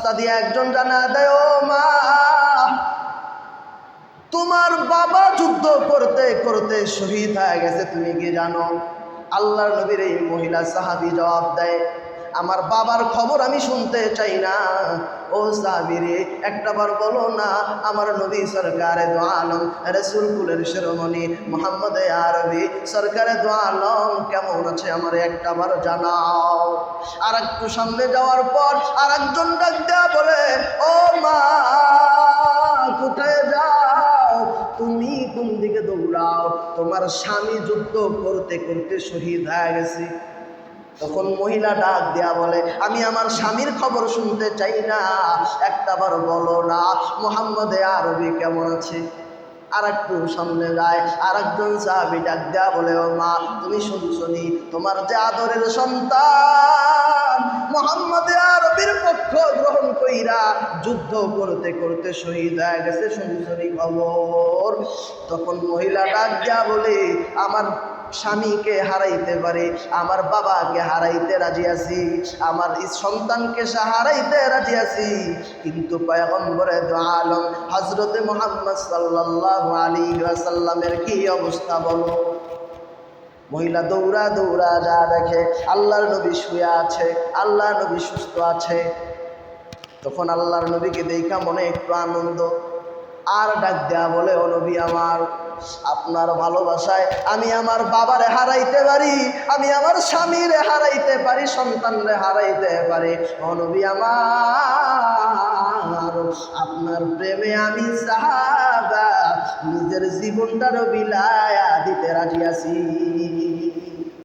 রাস্তা দিয়ে একজন জানা দেয়, ও মা, তোমার বাবা যুদ্ধ করতে করতে শহীদ হয়ে গেছে, তুমি কি জানো? আল্লাহর নবীর এই মহিলা সাহাবী জবাব দেয়, আমার বাবার খবর আমি শুনতে চাই না। ও সাহাবীরে, একটাবার বলো না, আমার নবী সরকারে দো আলম রাসূল কুলের শিরোমণি মুহাম্মদ আরবি সরকারে দো আলম কেমন আছে, আমার একটাবার জানাও। আর একটু সামনে যাওয়ার পর আর একজন ডাক দেয়া বলে, ও মা, কোথায় যাও? তুমি কোন দিকে দৌড়াও? তোমার স্বামী যুদ্ধ করতে করতে শহীদ হয়ে গেছে। তখন মহিলা ডাক দেয়া বলে, আমি আমার স্বামীর খবর শুনতে চাই না, একটাবার বলো না মুহাম্মদ আরবি কেমন আছে। আর একটু সামনে যায় আর একজন সাহাবী ডাক দেয়া বলে, ও মা, তুমি শুনছনি তোমার যে আদরের সন্তান মুহাম্মদ আরবির পক্ষ গ্রহণ কইরা যুদ্ধ করতে করতে শহীদ হয়ে গেছে, শুনছনি খবর? তখন মহিলা ডাক দেয়া বলে, আমার স্বামীকে হারাইতে পারে, আমার বাবাকে হারাইতে রাজি আছি, আমার সন্তানকে হারাইতে রাজি আছি, কিন্তু পয়গম্বরে দো আলম হযরতে মুহাম্মদ সাল্লাল্লাহু আলাইহি ওয়াসাল্লামের কি অবস্থা বলো? মহিলা দৌড়া দৌড়া যা দেখে আল্লাহর নবী শুয়ে আছে, আল্লাহর নবী সুস্থ আছে। তখন আল্লাহর নবীকে দেখা মনে একটু আনন্দ, আর ডাক দেয়া বলে, ও নবী আমার, আপনার ভালোবাসায় আমি আমার বাবারে হারাইতে পারি, আমি আমার স্বামীরে হারাইতে পারি, সন্তানরে হারাইতে পারি। ও নবী আমার, আপনার প্রেমে আমি সাহাবা নিজের জীবনটারও বিলায়া দিতে রাজি আছি।